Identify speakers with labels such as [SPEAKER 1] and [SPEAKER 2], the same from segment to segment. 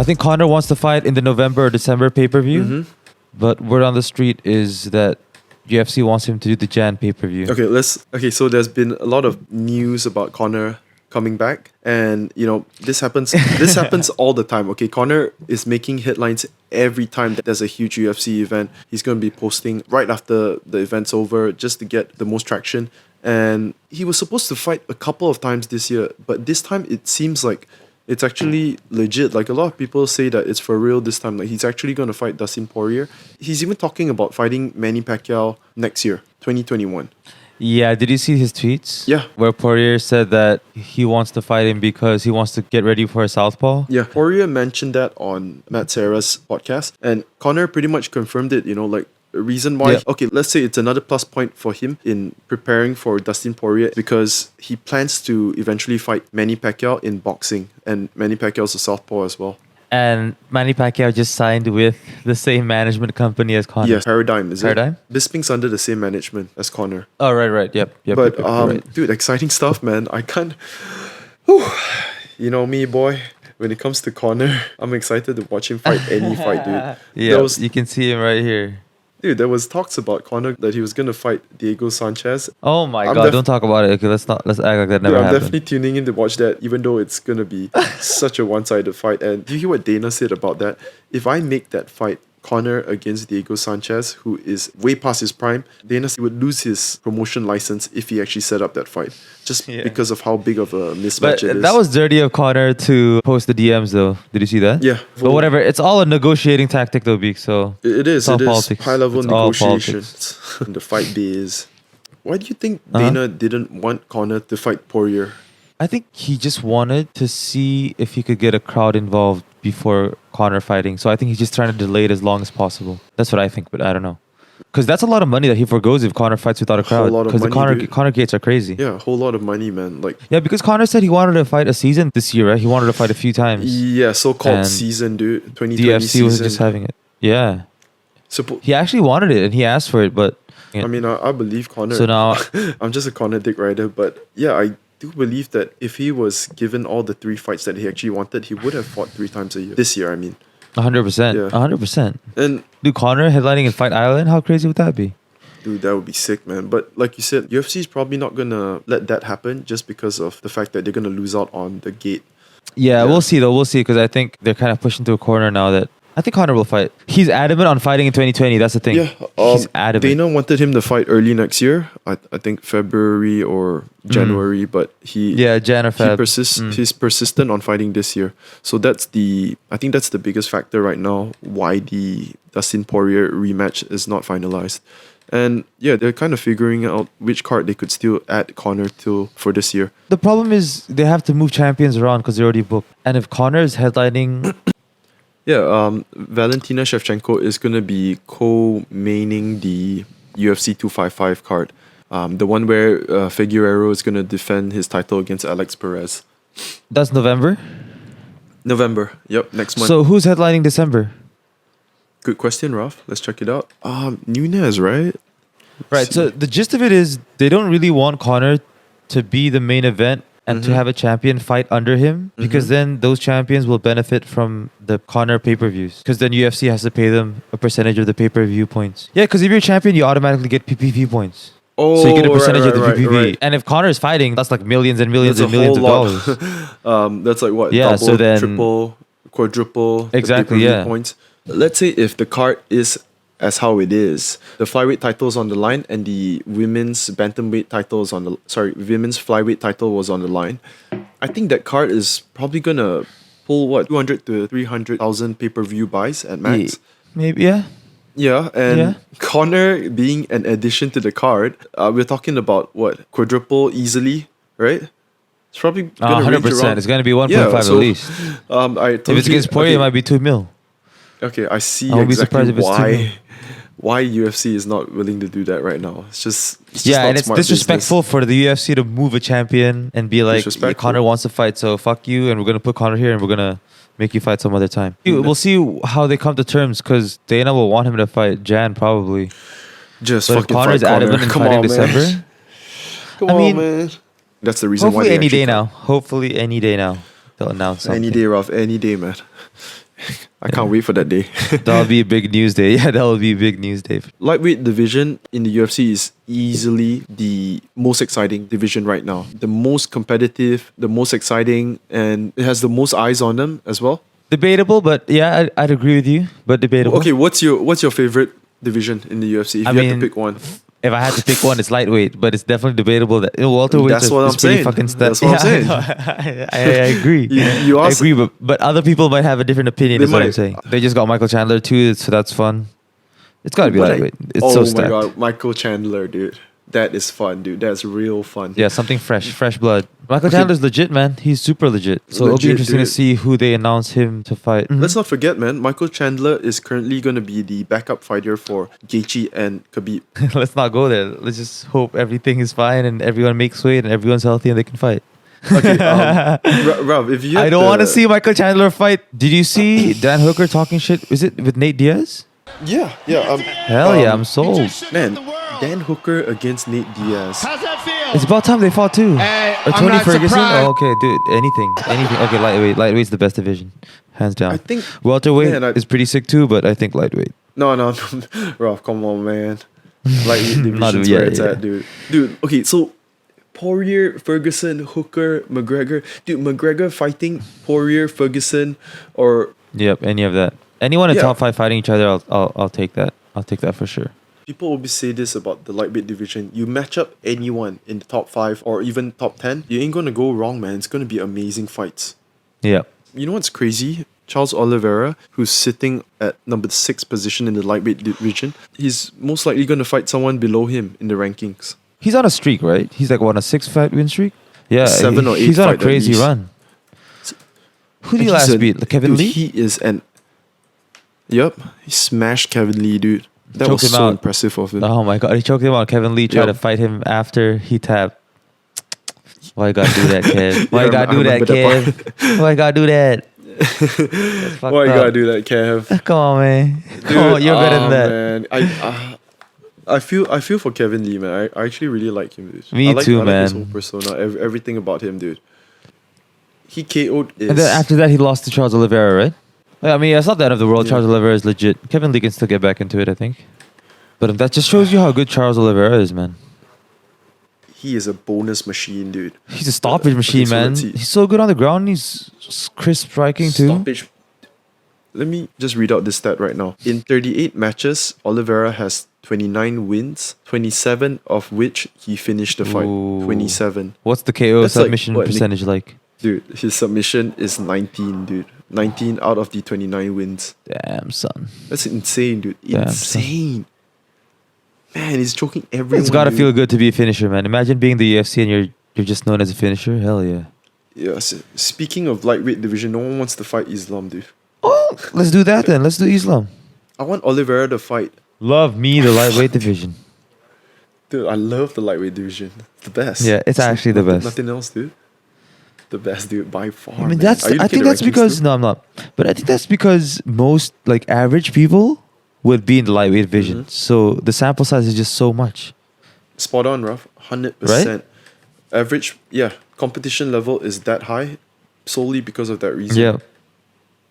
[SPEAKER 1] I think Conor wants to fight in the November or December pay-per-view. But word on the street is that UFC wants him to do the Jan pay-per-view.
[SPEAKER 2] Okay, so there's been a lot of news about Conor coming back, and this happens all the time. Okay, Conor is making headlines every time that there's a huge UFC event. He's going to be posting right after the event's over just to get the most traction. And he was supposed to fight a couple of times this year, but this time it seems like it's actually legit. Like, a lot of people say that it's for real this time. Like, he's actually going to fight Dustin Poirier. He's even talking about fighting Manny Pacquiao next year, 2021.
[SPEAKER 1] Yeah, did you see his tweets?
[SPEAKER 2] Yeah.
[SPEAKER 1] Where Poirier said that he wants to fight him because he wants to get ready for a southpaw?
[SPEAKER 2] Yeah, Poirier mentioned that on Matt Serra's podcast, and Conor pretty much confirmed it, like, a reason why. Yeah. Okay, let's say it's another plus point for him in preparing for Dustin Poirier because he plans to eventually fight Manny Pacquiao in boxing, and Manny Pacquiao's a southpaw as well.
[SPEAKER 1] And Manny Pacquiao just signed with the same management company as Conor.
[SPEAKER 2] Yes, Paradigm, is
[SPEAKER 1] Paradigm?
[SPEAKER 2] it? Bisping's under the same management as Conor.
[SPEAKER 1] Oh, right. Yep.
[SPEAKER 2] But,
[SPEAKER 1] right.
[SPEAKER 2] Dude, exciting stuff, man. I can't... Whew. You know me, boy. When it comes to Conor, I'm excited to watch him fight any fight, dude.
[SPEAKER 1] Yeah, you can see him right here.
[SPEAKER 2] Dude, there was talks about Conor that he was going to fight Diego Sanchez.
[SPEAKER 1] Oh my God, don't talk about it. Okay, let's act like that never happened.
[SPEAKER 2] I'm definitely tuning in to watch that, even though it's going to be such a one-sided fight. And do you hear what Dana said about that? If I make that fight, Conor against Diego Sanchez, who is way past his prime, Dana would lose his promotion license if he actually set up that fight. Just because of how big of a mismatch it is.
[SPEAKER 1] That was dirty of Conor to post the DMs though. Did you see that?
[SPEAKER 2] Yeah.
[SPEAKER 1] But whatever. It's all a negotiating tactic though, Beak. So
[SPEAKER 2] it is.
[SPEAKER 1] Politics.
[SPEAKER 2] High-level negotiations. The fight days. Why do you think Dana didn't want Conor to fight Poirier?
[SPEAKER 1] I think he just wanted to see if he could get a crowd involved before Conor fighting. So I think he's just trying to delay it as long as possible. That's what I think, but I don't know. Because that's a lot of money that he forgoes if Conor fights without a crowd. Because the Conor gates are crazy.
[SPEAKER 2] Yeah, a whole lot of money, man.
[SPEAKER 1] Yeah, because Conor said he wanted to fight a season this year, right? He wanted to fight a few times.
[SPEAKER 2] Yeah, so-called season, dude. 2020
[SPEAKER 1] the UFC
[SPEAKER 2] season.
[SPEAKER 1] was just having it. Yeah. He actually wanted it and he asked for it, but...
[SPEAKER 2] I mean, I believe Conor.
[SPEAKER 1] So now...
[SPEAKER 2] I'm just a Conor dick rider, but yeah, I do believe that if he was given all the 3 fights that he actually wanted, he would have fought 3 times a year. This year, I mean.
[SPEAKER 1] 100%.
[SPEAKER 2] Yeah.
[SPEAKER 1] 100%.
[SPEAKER 2] And
[SPEAKER 1] dude, Conor headlining in Fight Island? How crazy would that be?
[SPEAKER 2] Dude, that would be sick, man. But like you said, UFC is probably not going to let that happen just because of the fact that they're going to lose out on the gate.
[SPEAKER 1] Yeah, we'll see though. We'll see because I think they're kind of pushing to a corner now that I think Conor will fight. He's adamant on fighting in 2020. That's the thing.
[SPEAKER 2] Yeah,
[SPEAKER 1] he's adamant.
[SPEAKER 2] Dana wanted him to fight early next year. I think February or January, but he
[SPEAKER 1] Jan or Feb.
[SPEAKER 2] He's persistent on fighting this year. So I think that's the biggest factor right now why the Dustin Poirier rematch is not finalized. And yeah, they're kind of figuring out which card they could still add Conor to for this year.
[SPEAKER 1] The problem is they have to move champions around because they're already booked. And if Conor is headlining...
[SPEAKER 2] Valentina Shevchenko is going to be co-maining the UFC 255 card. The one where Figueiredo is going to defend his title against Alex Perez.
[SPEAKER 1] That's November?
[SPEAKER 2] November, yep, next month.
[SPEAKER 1] So who's headlining December?
[SPEAKER 2] Good question, Ralph. Let's check it out. Nunes, right?
[SPEAKER 1] Right, so the gist of it is they don't really want Conor to be the main event and to have a champion fight under him because then those champions will benefit from the Conor pay-per-views because then UFC has to pay them a percentage of the pay-per-view points. Yeah, because if you're a champion, you automatically get PPV points.
[SPEAKER 2] Oh,
[SPEAKER 1] so you get a percentage of the PPV.
[SPEAKER 2] Right.
[SPEAKER 1] And if Conor is fighting, that's like millions and millions and millions of dollars.
[SPEAKER 2] That's like what?
[SPEAKER 1] Yeah,
[SPEAKER 2] double,
[SPEAKER 1] so then,
[SPEAKER 2] triple, quadruple
[SPEAKER 1] exactly,
[SPEAKER 2] the
[SPEAKER 1] yeah.
[SPEAKER 2] points. Let's say if the card is as how it is, the flyweight title is on the line and the women's bantamweight title is women's flyweight title was on the line. I think that card is probably gonna pull 200 to 300,000 pay-per-view buys at max.
[SPEAKER 1] Maybe, yeah.
[SPEAKER 2] Yeah, and Conor being an addition to the card, we're talking about quadruple easily, right? It's probably gonna
[SPEAKER 1] 100%. It's gonna be 1.5 at least. If it's against Poirier, it might be 2 mil.
[SPEAKER 2] Okay, I see
[SPEAKER 1] exactly
[SPEAKER 2] why UFC is not willing to do that right now. It's just
[SPEAKER 1] and it's disrespectful for the UFC to move a champion and be like, Conor wants to fight, so fuck you, and we're gonna put Conor here, and we're gonna make you fight some other time. We'll see how they come to terms because Dana will want him to fight Jan probably.
[SPEAKER 2] Just
[SPEAKER 1] but
[SPEAKER 2] fucking
[SPEAKER 1] if Conor's adamant in fighting December,
[SPEAKER 2] Come on, man. That's the reason why.
[SPEAKER 1] Hopefully any day now. They'll announce something.
[SPEAKER 2] Any day, Ralph. Any day, man. I can't wait for that day.
[SPEAKER 1] That'll be a big news day. Yeah, that'll be a big news day.
[SPEAKER 2] Lightweight division in the UFC is easily the most exciting division right now. The most competitive, the most exciting, and it has the most eyes on them as well.
[SPEAKER 1] Debatable, but yeah, I'd agree with you. But debatable.
[SPEAKER 2] Okay, what's your favorite division in the UFC? If you had to pick one.
[SPEAKER 1] If I had to pick one, it's lightweight, but it's definitely debatable that welterweight
[SPEAKER 2] That's what I'm saying.
[SPEAKER 1] fucking
[SPEAKER 2] That's what I'm saying.
[SPEAKER 1] I agree.
[SPEAKER 2] You
[SPEAKER 1] I
[SPEAKER 2] also,
[SPEAKER 1] agree, but other people might have a different opinion.
[SPEAKER 2] They
[SPEAKER 1] Is what I'm
[SPEAKER 2] might.
[SPEAKER 1] saying. They just got Michael Chandler too, so that's fun. It's got to be
[SPEAKER 2] But
[SPEAKER 1] lightweight. It's
[SPEAKER 2] oh
[SPEAKER 1] so
[SPEAKER 2] my
[SPEAKER 1] stacked.
[SPEAKER 2] god, Michael Chandler, dude. That is fun, dude. That's real fun.
[SPEAKER 1] Yeah, something fresh blood. Michael
[SPEAKER 2] Okay.
[SPEAKER 1] Chandler's legit, man. He's super legit. So it'll be
[SPEAKER 2] Legit,
[SPEAKER 1] interesting to
[SPEAKER 2] dude.
[SPEAKER 1] see who they announce him to fight.
[SPEAKER 2] Let's not forget, man, Michael Chandler is currently going to be the backup fighter for Gaethje and Khabib.
[SPEAKER 1] Let's not go there. Let's just hope everything is fine and everyone makes weight and everyone's healthy and they can fight.
[SPEAKER 2] Okay, Rob, if you
[SPEAKER 1] I
[SPEAKER 2] had
[SPEAKER 1] don't want to
[SPEAKER 2] the-
[SPEAKER 1] see Michael Chandler fight. Did you see Dan Hooker talking shit? Is it with Nate Diaz?
[SPEAKER 2] Yeah.
[SPEAKER 1] Hell yeah, I'm sold.
[SPEAKER 2] Man, Dan Hooker against Nate Diaz.
[SPEAKER 3] How's that feel?
[SPEAKER 1] It's about time they fought too.
[SPEAKER 3] Hey,
[SPEAKER 1] Or
[SPEAKER 3] I'm
[SPEAKER 1] Tony
[SPEAKER 3] not
[SPEAKER 1] Ferguson.
[SPEAKER 3] surprised.
[SPEAKER 1] Oh, okay, dude. Anything. Okay, lightweight. Lightweight's the best division, hands down.
[SPEAKER 2] I think
[SPEAKER 1] Welterweight
[SPEAKER 2] man,
[SPEAKER 1] is pretty sick too, but I think lightweight.
[SPEAKER 2] No, Rob, come on, man. Like division's
[SPEAKER 1] yeah,
[SPEAKER 2] where it's
[SPEAKER 1] yeah.
[SPEAKER 2] at, dude. Dude, okay, so Poirier, Ferguson, Hooker, McGregor. Dude, McGregor fighting Poirier, Ferguson, or
[SPEAKER 1] Yep, any of that. Anyone in
[SPEAKER 2] Yeah.
[SPEAKER 1] top 5 fighting each other, I'll take that. I'll take that for sure.
[SPEAKER 2] people always say this about the lightweight division. You match up anyone in the top 5 or even top 10, you ain't gonna go wrong, man. It's gonna be amazing fights.
[SPEAKER 1] Yeah.
[SPEAKER 2] You know what's crazy? Charles Oliveira, who's sitting at number 6 position in the lightweight division, he's most likely gonna fight someone below him in the rankings.
[SPEAKER 1] He's on a streak, right? He's like on a 6-fight win streak. Yeah,
[SPEAKER 2] 7 or 8
[SPEAKER 1] He's on a
[SPEAKER 2] fight at
[SPEAKER 1] crazy
[SPEAKER 2] least.
[SPEAKER 1] run. Who did he
[SPEAKER 2] He's
[SPEAKER 1] last
[SPEAKER 2] a-
[SPEAKER 1] beat? Like Kevin
[SPEAKER 2] dude,
[SPEAKER 1] Lee?
[SPEAKER 2] He is an. Yup, he smashed Kevin Lee, dude. That
[SPEAKER 1] Choked
[SPEAKER 2] was
[SPEAKER 1] him
[SPEAKER 2] so
[SPEAKER 1] out.
[SPEAKER 2] impressive of him.
[SPEAKER 1] Oh my god, he choked him out. Kevin Lee tried
[SPEAKER 2] Yep.
[SPEAKER 1] to fight him after he tapped. Why you gotta do that, Kev? Why you
[SPEAKER 2] Yeah,
[SPEAKER 1] gotta do
[SPEAKER 2] I
[SPEAKER 1] that,
[SPEAKER 2] remember that
[SPEAKER 1] Kev? Why you gotta do that? That's fucked
[SPEAKER 2] Why you
[SPEAKER 1] up.
[SPEAKER 2] gotta do that, Kev?
[SPEAKER 1] Come on, man. Come on,
[SPEAKER 2] Dude,
[SPEAKER 1] you're better than that.
[SPEAKER 2] Man. I feel for Kevin Lee, man. I actually really like him, dude.
[SPEAKER 1] Me
[SPEAKER 2] I like,
[SPEAKER 1] too,
[SPEAKER 2] I like his
[SPEAKER 1] man.
[SPEAKER 2] whole persona, everything about him, dude. He KO'd
[SPEAKER 1] And then after that, he lost to Charles Oliveira, right? I mean, it's not the end of the world.
[SPEAKER 2] Yeah.
[SPEAKER 1] Charles Oliveira is legit. Kevin Lee can still get back into it, I think. But that just shows you how good Charles Oliveira is, man.
[SPEAKER 2] he is a bonus machine, dude.
[SPEAKER 1] He's a stoppage machine,
[SPEAKER 2] okay, so
[SPEAKER 1] man.
[SPEAKER 2] let's see.
[SPEAKER 1] He's so good on the ground. He's crisp striking too.
[SPEAKER 2] Stoppage. Let me just read out this stat right now. In 38 matches, Oliveira has 29 wins, 27 of which he finished the fight.
[SPEAKER 1] Ooh.
[SPEAKER 2] 27.
[SPEAKER 1] What's the KO
[SPEAKER 2] That's like,
[SPEAKER 1] submission
[SPEAKER 2] what,
[SPEAKER 1] percentage like?
[SPEAKER 2] Dude, his submission is 19, dude. 19 out of the 29 wins.
[SPEAKER 1] Damn, son.
[SPEAKER 2] That's insane, dude.
[SPEAKER 1] Damn,
[SPEAKER 2] Insane. Man, he's choking everyone.
[SPEAKER 1] It's gotta
[SPEAKER 2] dude.
[SPEAKER 1] feel good to be a finisher, man. Imagine being the UFC and you're just known as a finisher. Hell yeah.
[SPEAKER 2] Yes. Speaking of lightweight division, no one wants to fight Islam, dude.
[SPEAKER 1] Oh, let's do that then. Let's do Islam.
[SPEAKER 2] I want Oliveira to fight.
[SPEAKER 1] Love me the lightweight division.
[SPEAKER 2] Dude, I love the lightweight division. It's the best.
[SPEAKER 1] Yeah, it's actually the best.
[SPEAKER 2] Nothing else, dude. The best, dude, by far.
[SPEAKER 1] I mean,
[SPEAKER 2] man.
[SPEAKER 1] that's.
[SPEAKER 2] Are you
[SPEAKER 1] I
[SPEAKER 2] looking
[SPEAKER 1] think
[SPEAKER 2] at
[SPEAKER 1] that's
[SPEAKER 2] rankings
[SPEAKER 1] because
[SPEAKER 2] too?
[SPEAKER 1] no, I'm not. But I think that's because most like average people would be in the lightweight division.
[SPEAKER 2] Mhm.
[SPEAKER 1] So the sample size is just so much.
[SPEAKER 2] Spot on, Ralph. 100%. Average, yeah. Competition level is that high solely because of that reason.
[SPEAKER 1] Yeah.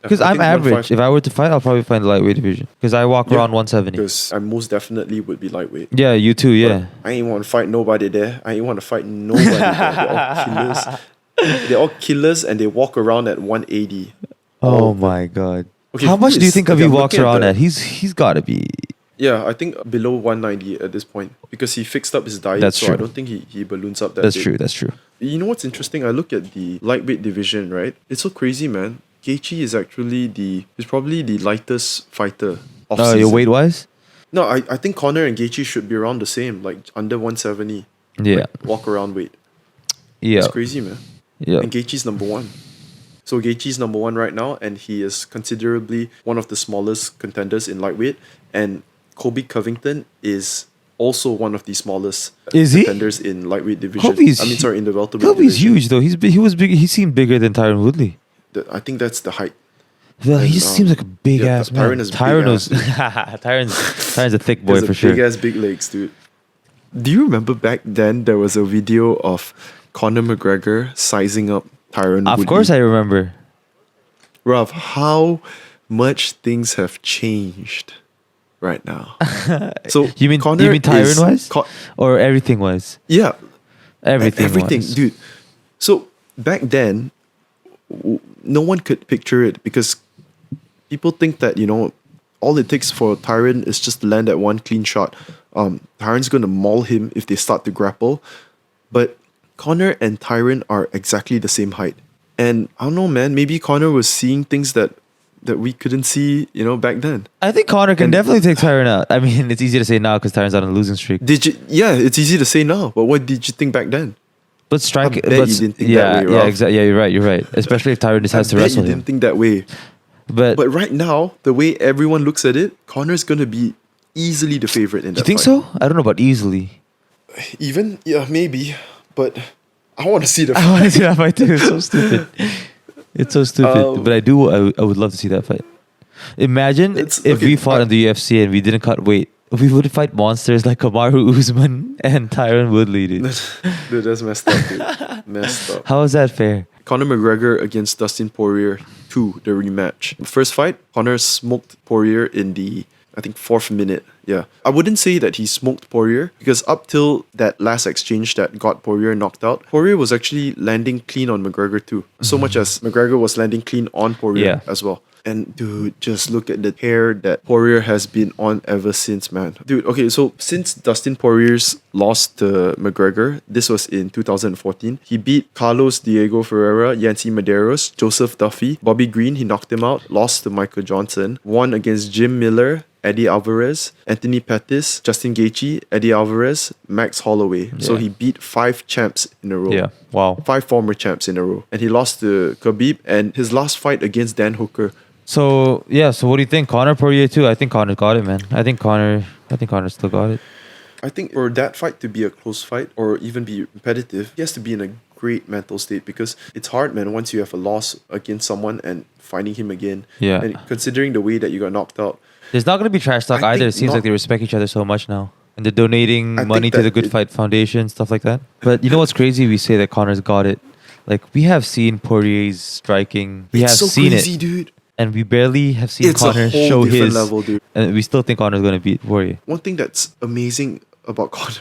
[SPEAKER 1] Because
[SPEAKER 2] I
[SPEAKER 1] I'm
[SPEAKER 2] think
[SPEAKER 1] average. If I were to fight, I'll probably fight in the lightweight division. Because I walk
[SPEAKER 2] Yeah,
[SPEAKER 1] around 170.
[SPEAKER 2] Because I most definitely would be lightweight.
[SPEAKER 1] Yeah, you too. Yeah.
[SPEAKER 2] But I ain't want to fight nobody there. I ain't want to fight nobody there. They're all killers. They're all killers and they walk around at 180.
[SPEAKER 1] Oh
[SPEAKER 2] All of them.
[SPEAKER 1] my god.
[SPEAKER 2] Okay,
[SPEAKER 1] How
[SPEAKER 2] who
[SPEAKER 1] much do you
[SPEAKER 2] is-
[SPEAKER 1] think
[SPEAKER 2] okay,
[SPEAKER 1] Khabib
[SPEAKER 2] I'm
[SPEAKER 1] walks
[SPEAKER 2] looking at
[SPEAKER 1] around
[SPEAKER 2] the-
[SPEAKER 1] at? He's got to be.
[SPEAKER 2] Yeah, I think below 190 at this point because he fixed up his diet.
[SPEAKER 1] That's
[SPEAKER 2] so
[SPEAKER 1] true.
[SPEAKER 2] I don't think he balloons up that
[SPEAKER 1] That's
[SPEAKER 2] big.
[SPEAKER 1] true. That's true.
[SPEAKER 2] You know what's interesting? I look at the lightweight division, right? It's so crazy, man. Gaethje is actually he's probably the lightest fighter of
[SPEAKER 1] Oh, your weight wise?
[SPEAKER 2] No, I think Conor and Gaethje should be around the same, like under 170.
[SPEAKER 1] Yeah.
[SPEAKER 2] Like, walk around weight.
[SPEAKER 1] Yeah.
[SPEAKER 2] It's crazy, man.
[SPEAKER 1] Yeah.
[SPEAKER 2] And Gaethje's number 1. So Gaethje's number 1 right now, and he is considerably one of the smallest contenders in lightweight. And Colby Covington is also one of the smallest
[SPEAKER 1] Is he?
[SPEAKER 2] contenders in lightweight division.
[SPEAKER 1] Kobe's
[SPEAKER 2] in the welterweight
[SPEAKER 1] Kobe's
[SPEAKER 2] division.
[SPEAKER 1] huge though. He was big. He seemed bigger than Tyron Woodley.
[SPEAKER 2] I think that's the height.
[SPEAKER 1] Well, he
[SPEAKER 2] And,
[SPEAKER 1] just seems like a big
[SPEAKER 2] yeah,
[SPEAKER 1] ass man.
[SPEAKER 2] Tyron is big
[SPEAKER 1] Tyron
[SPEAKER 2] ass,
[SPEAKER 1] was
[SPEAKER 2] dude.
[SPEAKER 1] Tyron's a thick boy
[SPEAKER 2] He has
[SPEAKER 1] for
[SPEAKER 2] a
[SPEAKER 1] sure.
[SPEAKER 2] big ass, big legs, dude. Do you remember back then there was a video of Conor McGregor sizing up Tyron
[SPEAKER 1] Of
[SPEAKER 2] Woodley?
[SPEAKER 1] course, I remember.
[SPEAKER 2] Rav, how much things have changed right now. So
[SPEAKER 1] You mean
[SPEAKER 2] Conor
[SPEAKER 1] Tyron wise, or everything wise?
[SPEAKER 2] yeah,
[SPEAKER 1] Everything
[SPEAKER 2] everything,
[SPEAKER 1] wise.
[SPEAKER 2] dude. So back then, no one could picture it because people think that all it takes for Tyron is just to land that one clean shot. Tyron's gonna maul him if they start to grapple, but Conor and Tyron are exactly the same height. And I don't know, man. Maybe Conor was seeing things that we couldn't see, back then.
[SPEAKER 1] I think Conor can
[SPEAKER 2] And-
[SPEAKER 1] definitely take Tyron out. I mean, it's easy to say now because Tyron's on a losing streak.
[SPEAKER 2] Did you? Yeah, it's easy to say now, but what did you think back then?
[SPEAKER 1] But strike,
[SPEAKER 2] I bet you didn't think
[SPEAKER 1] yeah,
[SPEAKER 2] that way,
[SPEAKER 1] yeah,
[SPEAKER 2] Ralph.
[SPEAKER 1] exactly. Yeah, you're right. You're right. Especially if Tyron just has to
[SPEAKER 2] I bet
[SPEAKER 1] wrestle
[SPEAKER 2] you
[SPEAKER 1] him.
[SPEAKER 2] didn't think that way.
[SPEAKER 1] But
[SPEAKER 2] But right now, the way everyone looks at it, Conor's gonna be easily the favorite in that
[SPEAKER 1] you think
[SPEAKER 2] fight.
[SPEAKER 1] so? I don't know about easily.
[SPEAKER 2] Even yeah, maybe, but I want to see the
[SPEAKER 1] I
[SPEAKER 2] fight.
[SPEAKER 1] want to see that fight too. It's so stupid. It's so stupid. But I would love to see that fight. Imagine
[SPEAKER 2] It's-
[SPEAKER 1] if
[SPEAKER 2] okay,
[SPEAKER 1] we fought in the UFC and we didn't cut weight. We would fight monsters like Kamaru Usman and Tyron Woodley, dude.
[SPEAKER 2] Dude, that's messed up, dude. Messed up.
[SPEAKER 1] How is that fair?
[SPEAKER 2] Conor McGregor against Dustin Poirier 2, the rematch. First fight, Conor smoked Poirier in the, I think, 4th minute. Yeah. I wouldn't say that he smoked Poirier because up till that last exchange that got Poirier knocked out, Poirier was actually landing clean on McGregor too. So much as McGregor was landing clean on Poirier
[SPEAKER 1] Yeah.
[SPEAKER 2] as well. And dude, just look at the hair that Poirier has been on ever since, man. Dude, okay, so since Dustin Poirier's loss to McGregor, this was in 2014, he beat Carlos Diego Ferreira, Yancy Medeiros, Joseph Duffy, Bobby Green, he knocked him out, lost to Michael Johnson, won against Jim Miller, Eddie Alvarez, Anthony Pettis, Justin Gaethje, Eddie Alvarez, Max Holloway. So
[SPEAKER 1] Yeah.
[SPEAKER 2] he beat 5 champs in a row.
[SPEAKER 1] Yeah. Wow.
[SPEAKER 2] 5 former champs in a row. And he lost to Khabib and his last fight against Dan Hooker.
[SPEAKER 1] So yeah. So what do you think, Conor Poirier too? I think Conor got it, man. I think Conor still got it.
[SPEAKER 2] I think for that fight to be a close fight or even be competitive, he has to be in a great mental state because it's hard, man, once you have a loss against someone and finding him again.
[SPEAKER 1] Yeah.
[SPEAKER 2] And considering the way that you got knocked out.
[SPEAKER 1] There's not going to be trash talk
[SPEAKER 2] I
[SPEAKER 1] either. It
[SPEAKER 2] think
[SPEAKER 1] seems
[SPEAKER 2] not-
[SPEAKER 1] like they respect each other so much now. And they're donating
[SPEAKER 2] I
[SPEAKER 1] money
[SPEAKER 2] think
[SPEAKER 1] to
[SPEAKER 2] that
[SPEAKER 1] the Good
[SPEAKER 2] it-
[SPEAKER 1] Fight Foundation, stuff like that. But you know what's crazy? We say that Conor's got it. Like, we have seen Poirier's striking. We
[SPEAKER 2] It's
[SPEAKER 1] have
[SPEAKER 2] so
[SPEAKER 1] seen
[SPEAKER 2] crazy,
[SPEAKER 1] it.
[SPEAKER 2] dude.
[SPEAKER 1] And we barely have seen
[SPEAKER 2] It's
[SPEAKER 1] Conor
[SPEAKER 2] a whole
[SPEAKER 1] show
[SPEAKER 2] different
[SPEAKER 1] his.
[SPEAKER 2] level, dude.
[SPEAKER 1] And we still think Conor's going to beat Poirier.
[SPEAKER 2] One thing that's amazing about Conor.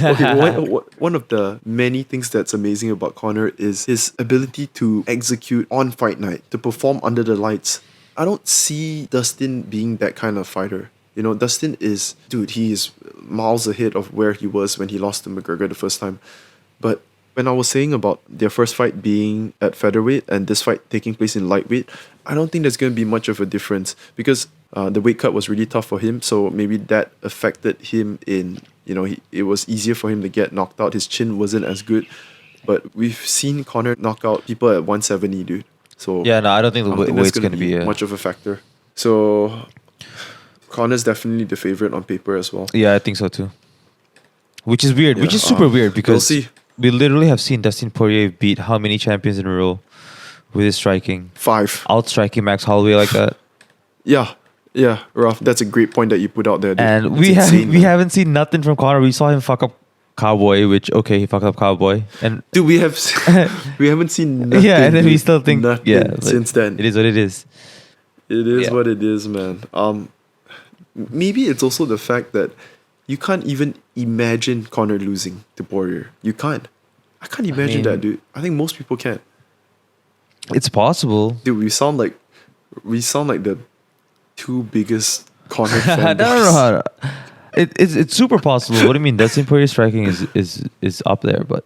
[SPEAKER 2] Okay, one of the many things that's amazing about Conor is his ability to execute on fight night, to perform under the lights. I don't see Dustin being that kind of fighter. Dustin is, dude, he is miles ahead of where he was when he lost to McGregor the first time. But when I was saying about their first fight being at featherweight and this fight taking place in lightweight, I don't think there's going to be much of a difference because the weight cut was really tough for him. So maybe that affected him in, it was easier for him to get knocked out. His chin wasn't as good. But we've seen Conor knock out people at 170, dude. So
[SPEAKER 1] Yeah, no, I don't think the
[SPEAKER 2] I don't think
[SPEAKER 1] weight's
[SPEAKER 2] that's
[SPEAKER 1] going to be
[SPEAKER 2] much of a factor. So Conor's definitely the favorite on paper as well.
[SPEAKER 1] Yeah, I think so too. Which is weird. Which
[SPEAKER 2] Yeah,
[SPEAKER 1] is super weird because
[SPEAKER 2] we'll see.
[SPEAKER 1] we literally have seen Dustin Poirier beat how many champions in a row with his striking?
[SPEAKER 2] 5.
[SPEAKER 1] Outstriking Max Holloway like that.
[SPEAKER 2] Yeah, Ralph, that's a great point that you put out there, dude.
[SPEAKER 1] And
[SPEAKER 2] It's
[SPEAKER 1] we
[SPEAKER 2] insane, man.
[SPEAKER 1] haven't seen nothing from Conor. We saw him fuck up Cowboy, which okay, he fucked up Cowboy, and
[SPEAKER 2] Dude, we haven't seen nothing.
[SPEAKER 1] yeah, and then we
[SPEAKER 2] dude.
[SPEAKER 1] still think
[SPEAKER 2] nothing
[SPEAKER 1] yeah. but
[SPEAKER 2] since then.
[SPEAKER 1] it is what it is.
[SPEAKER 2] It is
[SPEAKER 1] Yeah.
[SPEAKER 2] what it is, man. Maybe it's also the fact that you can't even imagine Conor losing to Poirier. You can't. I can't imagine
[SPEAKER 1] mean-
[SPEAKER 2] that, dude. I think most people can't.
[SPEAKER 1] It's possible.
[SPEAKER 2] Dude, we sound like the 2 biggest Conor
[SPEAKER 1] I
[SPEAKER 2] fanboys.
[SPEAKER 1] don't know. It's super possible. What do you mean? Dustin Poirier striking is up there, but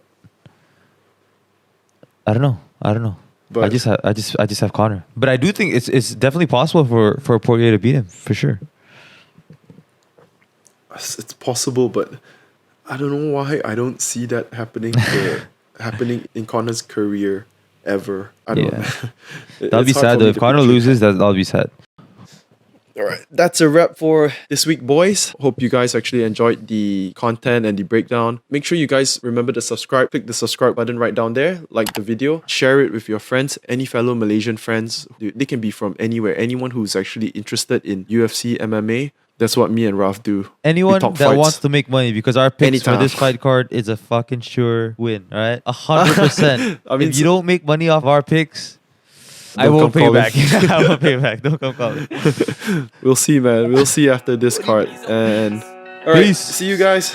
[SPEAKER 1] I don't know.
[SPEAKER 2] But
[SPEAKER 1] I just have Conor, but I do think it's definitely possible for Poirier to beat him for sure.
[SPEAKER 2] it's possible, but I don't know why I don't see that happening happening in Conor's career ever. I don't know.
[SPEAKER 1] That'll be sad though. If Conor loses, that'll be sad.
[SPEAKER 2] All right, that's a wrap for this week, boys. Hope you guys actually enjoyed the content and the breakdown. Make sure you guys remember to subscribe. Click the subscribe button right down there. Like the video. Share it with your friends. Any fellow Malaysian friends. Dude, they can be from anywhere. Anyone who's actually interested in UFC, MMA. That's what me and Ralph do. We
[SPEAKER 1] Anyone
[SPEAKER 2] talk
[SPEAKER 1] that
[SPEAKER 2] fights.
[SPEAKER 1] wants to make money, because our picks
[SPEAKER 2] Anytime.
[SPEAKER 1] for this fight card is a fucking sure win, all right? 100%.
[SPEAKER 2] I mean,
[SPEAKER 1] if you don't make money off our picks, I
[SPEAKER 2] Don't
[SPEAKER 1] won't
[SPEAKER 2] come
[SPEAKER 1] pay
[SPEAKER 2] calling.
[SPEAKER 1] back. I won't pay back. Don't come calling.
[SPEAKER 2] We'll see, man. We'll see after this card. And all right,
[SPEAKER 1] Peace.
[SPEAKER 2] see you guys.